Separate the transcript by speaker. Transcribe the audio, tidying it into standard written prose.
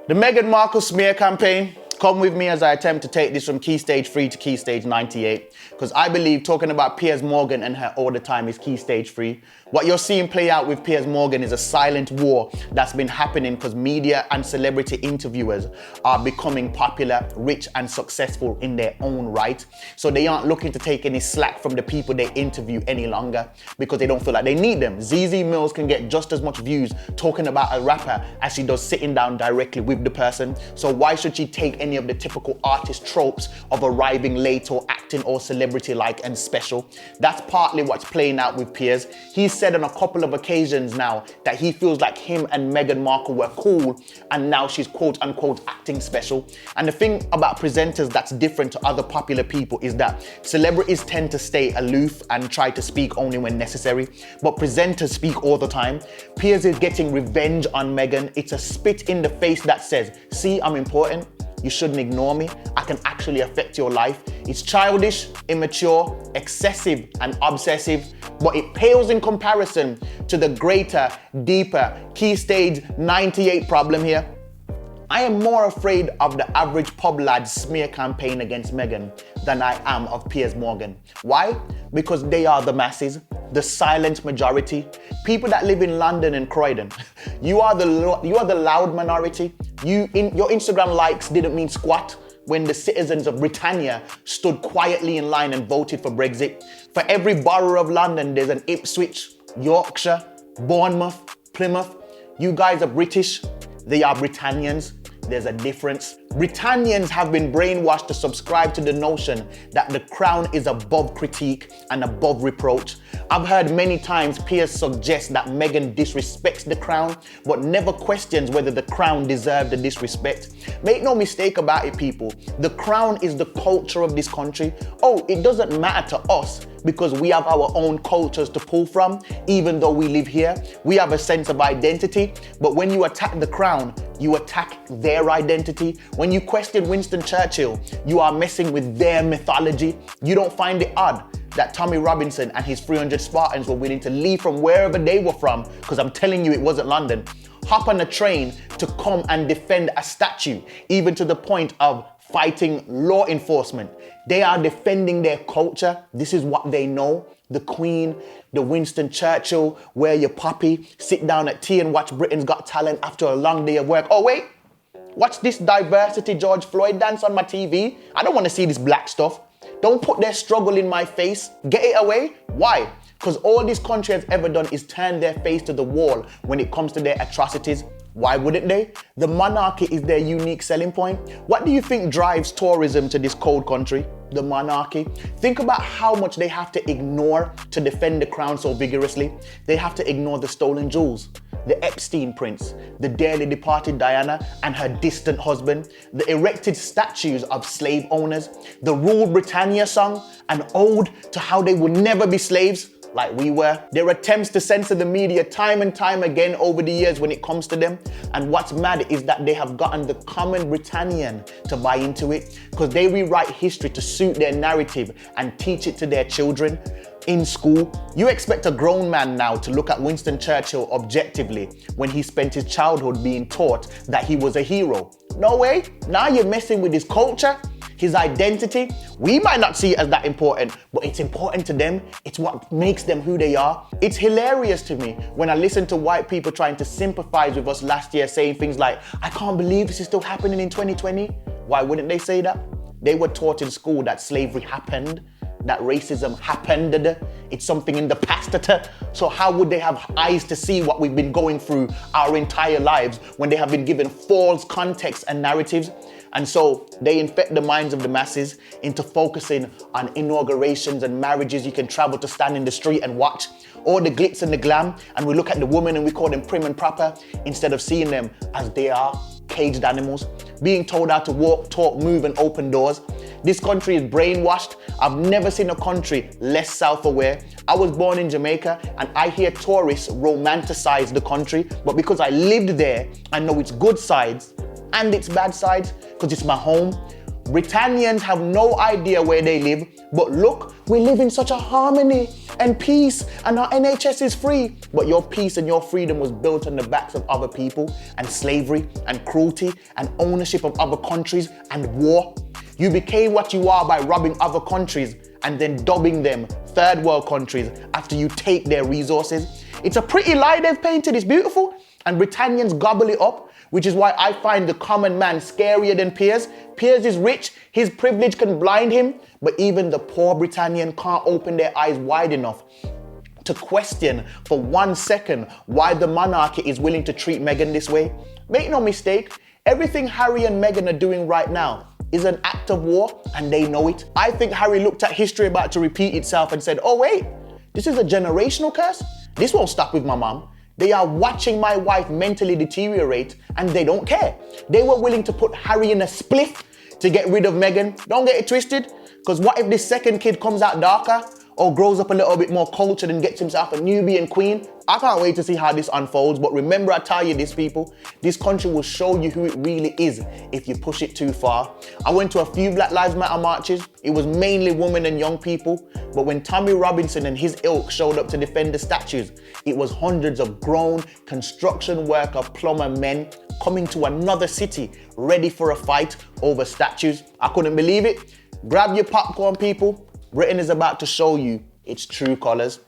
Speaker 1: The Meghan Markle smear campaign. Come with me as I attempt to take this from key stage 3 to key stage 98. Because I believe talking about Piers Morgan and her all the time is key stage 3. What you're seeing play out with Piers Morgan is a silent war that's been happening because media and celebrity interviewers are becoming popular, rich and successful in their own right. So they aren't looking to take any slack from the people they interview any longer because they don't feel like they need them. ZZ Mills can get just as much views talking about a rapper as she does sitting down directly with the person. So why should she take any of the typical artist tropes of arriving late or acting all celebrity-like and special? That's partly what's playing out with Piers. He's said on a couple of occasions now that he feels like him and Meghan Markle were cool and now she's quote-unquote acting special. And the thing about presenters that's different to other popular people is that celebrities tend to stay aloof and try to speak only when necessary, but presenters speak all the time. Piers is getting revenge on Meghan. It's a spit in the face that says, see, I'm important. You shouldn't ignore me. I can actually affect your life. It's childish, immature, excessive, and obsessive, but it pales in comparison to the greater, deeper, key stage 98 problem here. I am more afraid of the average pub lad's smear campaign against Meghan than I am of Piers Morgan. Why? Because they are the masses, the silent majority, people that live in London and Croydon. You are the loud minority. Your Instagram likes didn't mean squat when the citizens of Britannia stood quietly in line and voted for Brexit. For every borough of London, there's an Ipswich, Yorkshire, Bournemouth, Plymouth. You guys are British, they are Britannians. There's a difference. Britannians have been brainwashed to subscribe to the notion that the crown is above critique and above reproach. I've heard many times Piers suggest that Meghan disrespects the crown, but never questions whether the crown deserves the disrespect. Make no mistake about it, people. The crown is the culture of this country. Oh, it doesn't matter to us because we have our own cultures to pull from, even though we live here. We have a sense of identity, but when you attack the crown, you attack their identity. When you question Winston Churchill, you are messing with their mythology. You don't find it odd that Tommy Robinson and his 300 Spartans were willing to leave from wherever they were from, because I'm telling you it wasn't London, hop on a train to come and defend a statue, even to the point of fighting law enforcement. They are defending their culture. This is what they know. The Queen, the Winston Churchill, wear your poppy, sit down at tea and watch Britain's Got Talent after a long day of work. Oh wait, watch this diversity George Floyd dance on my TV. I don't want to see this black stuff. Don't put their struggle in my face. Get it away. Why? Because all this country has ever done is turn their face to the wall when it comes to their atrocities. Why wouldn't they? The monarchy is their unique selling point. What do you think drives tourism to this cold country? The monarchy. Think about how much they have to ignore to defend the crown so vigorously. They have to ignore the stolen jewels, the Epstein prince, the dearly departed Diana and her distant husband, the erected statues of slave owners, the Rule Britannia song, an ode to how they will never be slaves like we were. Their attempts to censor the media time and time again over the years when it comes to them. And what's mad is that they have gotten the common Britannian to buy into it because they rewrite history to suit their narrative and teach it to their children in school. You expect a grown man now to look at Winston Churchill objectively when he spent his childhood being taught that he was a hero. No way. Now you're messing with his culture, his identity. We might not see it as that important, but it's important to them. It's what makes them who they are. It's hilarious to me when I listen to white people trying to sympathize with us last year, saying things like, I can't believe this is still happening in 2020. Why wouldn't they say that? They were taught in school that slavery happened, that racism happened. It's something in the past. So how would they have eyes to see what we've been going through our entire lives when they have been given false context and narratives? And so they infect the minds of the masses into focusing on inaugurations and marriages you can travel to stand in the street and watch, all the glitz and the glam, and we look at the women and we call them prim and proper instead of seeing them as they are, caged animals, being told how to walk, talk, move and open doors. This country is brainwashed. I've never seen a country less self-aware. I was born in Jamaica and I hear tourists romanticize the country, but because I lived there, I know its good sides and its bad sides because it's my home. Britannians have no idea where they live, but look we live in such a harmony and peace and our NHS is free. But your peace and your freedom was built on the backs of other people and slavery and cruelty and ownership of other countries and war. You became what you are by robbing other countries and then dubbing them third world countries after you take their resources. It's a pretty lie they've painted, it's beautiful. And Britannians gobble it up, which is why I find the common man scarier than Piers. Piers is rich, his privilege can blind him, but even the poor Britannian can't open their eyes wide enough to question for 1 second why the monarchy is willing to treat Meghan this way. Make no mistake, everything Harry and Meghan are doing right now is an act of war, and they know it. I think Harry looked at history about to repeat itself and said, oh wait, this is a generational curse? This won't stop with my mom. They are watching my wife mentally deteriorate and they don't care. They were willing to put Harry in a spliff to get rid of Meghan. Don't get it twisted, because what if this second kid comes out darker or grows up a little bit more cultured and gets himself a Nubian queen? I can't wait to see how this unfolds, but remember I tell you this, people, this country will show you who it really is if you push it too far. I went to a few Black Lives Matter marches. It was mainly women and young people, but when Tommy Robinson and his ilk showed up to defend the statues, it was hundreds of grown construction worker, plumber men coming to another city ready for a fight over statues. I couldn't believe it. Grab your popcorn, people. Britain is about to show you its true colors.